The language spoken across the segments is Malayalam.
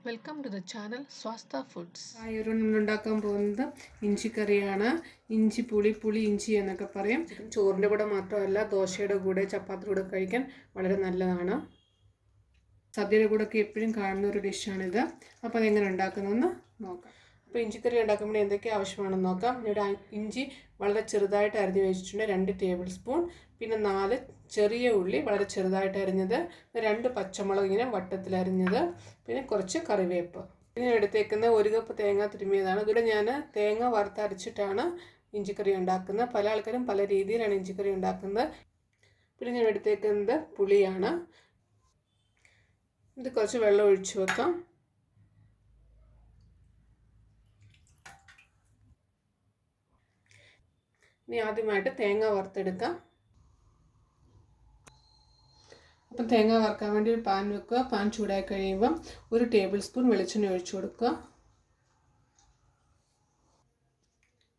Welcome to the channel Swastha foods. നമ്മൾ ഉണ്ടാക്കാൻ പോകുന്നത് ഇഞ്ചി കറിയാണ്. ഇഞ്ചി പുളി ഇഞ്ചി എന്നൊക്കെ പറയും. ചോറിൻ്റെ കൂടെ മാത്രമല്ല, ദോശയുടെ കൂടെ ചപ്പാത്തിയുടെ കൂടെ കഴിക്കാൻ വളരെ നല്ലതാണ്. സദ്യയുടെ കൂടെ ഒക്കെ എപ്പോഴും കാണുന്ന ഒരു ഡിഷാണിത്. അപ്പോൾ അതെങ്ങനെ ഉണ്ടാക്കുന്നതെന്ന് നോക്കാം. അപ്പോൾ ഇഞ്ചിക്കറി ഉണ്ടാക്കുമ്പോൾ എന്തൊക്കെ ആവശ്യമാണെന്ന് നോക്കാം. ഇവിടെ ഇഞ്ചി വളരെ ചെറുതായിട്ട് അരിഞ്ഞ് വെച്ചിട്ടുണ്ട്, 2 ടേബിൾ സ്പൂൺ. പിന്നെ 4 ചെറിയ ഉള്ളി വളരെ ചെറുതായിട്ട് അരിഞ്ഞത്, 2 പച്ചമുളക് ഇങ്ങനെ വട്ടത്തിൽ അരിഞ്ഞത്, പിന്നെ കുറച്ച് കറിവേപ്പ്. പിന്നെ എടുത്തേക്കുന്ന 1 കപ്പ് തേങ്ങ തിരുമ്മിയതാണ്. ഇതിവിടെ ഞാൻ തേങ്ങ വറുത്തരച്ചിട്ടാണ് ഇഞ്ചിക്കറി ഉണ്ടാക്കുന്നത്. പല ആൾക്കാരും പല രീതിയിലാണ് ഇഞ്ചിക്കറി ഉണ്ടാക്കുന്നത്. പിന്നെ ഞാൻ എടുത്തേക്കുന്നത് പുളിയാണ്. ഇത് കുറച്ച് വെള്ളം ഒഴിച്ച് വെക്കാം. ഇനി ആദ്യമായിട്ട് തേങ്ങ വറുത്തെടുക്കാം. അപ്പം തേങ്ങ വറുക്കാൻ വേണ്ടി ഒരു പാൻ വെക്കുക. പാൻ ചൂടായി കഴിയുമ്പം 1 ടേബിൾ സ്പൂൺ വെളിച്ചെണ്ണ ഒഴിച്ചു കൊടുക്കുക.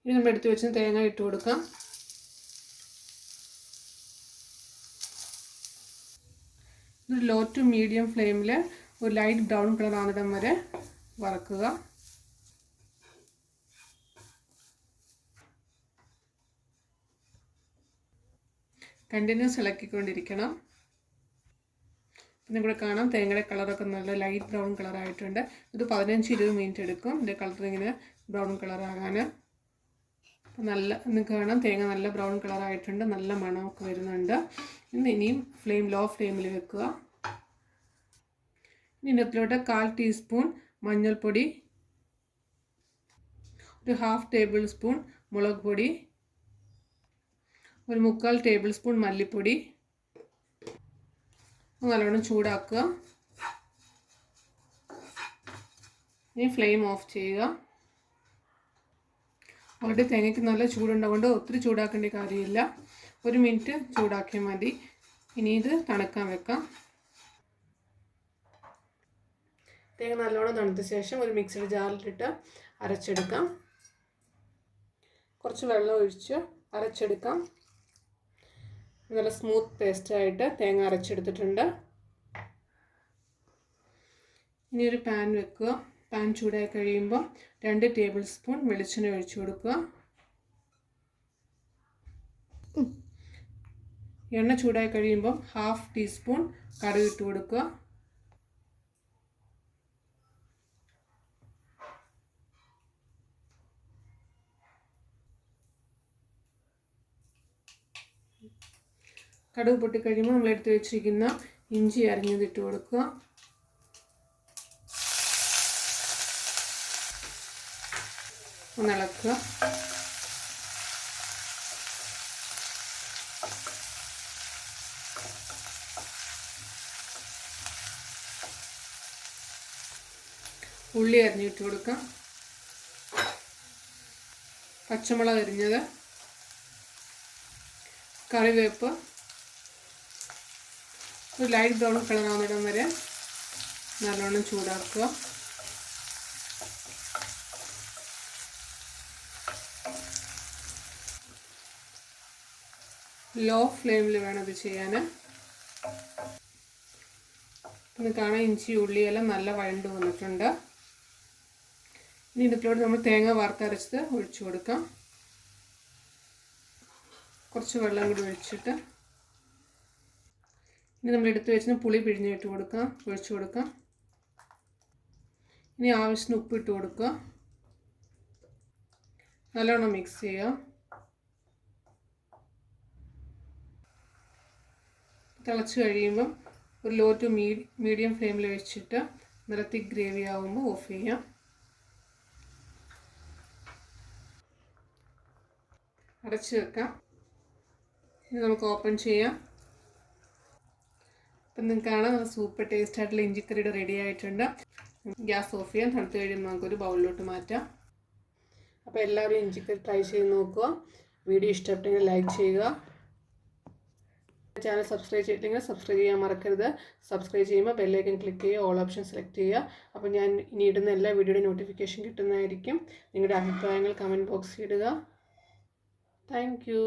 ഇനി നമ്മൾ എടുത്ത് വെച്ച് തേങ്ങ ഇട്ട് കൊടുക്കാം. ഒരു ലോ ടു മീഡിയം ഫ്ലെയിമിൽ ഒരു ലൈറ്റ് ബ്രൗൺ കളർ ആകുന്നിടം വരെ വറക്കുക. കണ്ടിന്യൂസ് ഇളക്കിക്കൊണ്ടിരിക്കണം. പിന്നെ ഇവിടെ കാണാം തേങ്ങയുടെ കളറൊക്കെ നല്ല ലൈറ്റ് ബ്രൗൺ കളറായിട്ടുണ്ട്. ഇത് 15-20 മിനിറ്റ് എടുക്കും ഇതിൻ്റെ കളർ ഇങ്ങനെ ബ്രൗൺ കളറാകാൻ. അപ്പം നിങ്ങൾക്ക് കാണാം തേങ്ങ നല്ല ബ്രൗൺ കളറായിട്ടുണ്ട്, നല്ല മണമൊക്കെ വരുന്നുണ്ട്. ഇനിയും ലോ ഫ്ലെയിമിൽ വെക്കുക. ഇനി ഇതിനകത്തിലോട്ട് 1/4 ടീസ്പൂൺ മഞ്ഞൾപ്പൊടി, ഒരു 1/2 ടേബിൾ സ്പൂൺ മുളക് പൊടി, ഒരു 3/4 ടേബിൾ സ്പൂൺ മല്ലിപ്പൊടി നല്ലോണം ചൂടാക്കുക. ഇനി ഫ്ലെയിം ഓഫ് ചെയ്യുക. ഓൾറെഡി തേങ്ങയ്ക്ക് നല്ല ചൂടുണ്ടാകൊണ്ട് ഒത്തിരി ചൂടാക്കേണ്ട കാര്യമില്ല. 1 മിനിറ്റ് ചൂടാക്കിയാൽ മതി. ഇനി ഇത് തണുക്കാൻ വെക്കാം. തേങ്ങ നല്ലോണം തണുത്ത ശേഷം ഒരു മിക്സിയുടെ ജാറിലിട്ട് അരച്ചെടുക്കാം. കുറച്ച് വെള്ളം ഒഴിച്ച് അരച്ചെടുക്കാം. നല്ല സ്മൂത്ത് പേസ്റ്റായിട്ട് തേങ്ങ അരച്ചെടുത്തിട്ടുണ്ട്. ഇനി ഒരു പാൻ വെക്കുക. പാൻ ചൂടായി കഴിയുമ്പോൾ 2 ടേബിൾ സ്പൂൺ വെളിച്ചെണ്ണ ഒഴിച്ചു കൊടുക്കുക. എണ്ണ ചൂടായി കഴിയുമ്പോൾ 1/2 ടീസ്പൂൺ കടുക് ഇട്ട് കൊടുക്കുക. കടുക് പൊട്ടിക്കഴിയുമ്പോൾ നമ്മൾ എടുത്ത് വെച്ചിരിക്കുന്ന ഇഞ്ചി അരിഞ്ഞത് ഇട്ട് കൊടുക്കുക. ഒന്ന് ഇളക്കുക. ഉള്ളി അരിഞ്ഞിട്ട് കൊടുക്കാം. പച്ചമുളക് അരിഞ്ഞത്, കറിവേപ്പ്, ഒരു ലൈറ്റ് ബ്രൗൺ കളർ ആവുന്നിടം വരെ നല്ലോണം ചൂടാക്കുക. ലോ ഫ്ലെയിമിൽ വേണം ഇത് ചെയ്യാൻ. ഇത് കാണാൻ ഇഞ്ചി ഉള്ളിയെല്ലാം നല്ല വഴണ്ട് വന്നിട്ടുണ്ട്. ഇനി ഇതിലോട്ട് നമ്മൾ തേങ്ങ വറുത്തരച്ചത് ഒഴിച്ചു കൊടുക്കാം. കുറച്ച് വെള്ളം കൂടി ഒഴിച്ചിട്ട് ഇനി നമ്മൾ എടുത്ത് വെച്ചിട്ട് പുളി പിഴിഞ്ഞിട്ട് ഒഴിച്ചു കൊടുക്കാം. ഇനി ആവശ്യത്തിന് ഉപ്പിട്ട് കൊടുക്കുക. നല്ലോണം മിക്സ് ചെയ്യുക. തിളച്ച് കഴിയുമ്പം ഒരു ലോ ടു മീഡിയം ഫ്ലെയിമിൽ വെച്ചിട്ട് നല്ല തിക്ക് ഗ്രേവി ആകുമ്പോൾ ഓഫ് ചെയ്യാം. അടച്ച് വെക്കാം. ഇനി നമുക്ക് ഓപ്പൺ ചെയ്യാം. അപ്പം നിങ്ങൾക്ക് കാണാം സൂപ്പർ ടേസ്റ്റ് ആയിട്ടുള്ള ഇഞ്ചിക്കറിയുടെ റെഡി ആയിട്ടുണ്ട്. ഗ്യാസ് ഓഫ് ചെയ്യാം. തണുത്ത് കഴിയുമ്പോൾ നമുക്കൊരു ബൗളിലോട്ട് മാറ്റാം. അപ്പോൾ എല്ലാവരും ഇഞ്ചിക്കറി ട്രൈ ചെയ്ത് നോക്കുക. വീഡിയോ ഇഷ്ടപ്പെട്ടെങ്കിൽ ലൈക്ക് ചെയ്യുക. ചാനൽ സബ്സ്ക്രൈബ് ചെയ്തില്ലെങ്കിൽ സബ്സ്ക്രൈബ് ചെയ്യാൻ മറക്കരുത്. സബ്സ്ക്രൈബ് ചെയ്യുമ്പോൾ ബെല്ലൈക്കൻ ക്ലിക്ക് ചെയ്യുക, ഓൾ ഓപ്ഷൻ സെലക്ട് ചെയ്യുക. അപ്പോൾ ഞാൻ ഇനി ഇടുന്ന എല്ലാ വീഡിയോയുടെ നോട്ടിഫിക്കേഷൻ കിട്ടുന്നതായിരിക്കും. നിങ്ങളുടെ അഭിപ്രായങ്ങൾ കമൻറ്റ് ബോക്സിൽ ഇടുക. Thank you.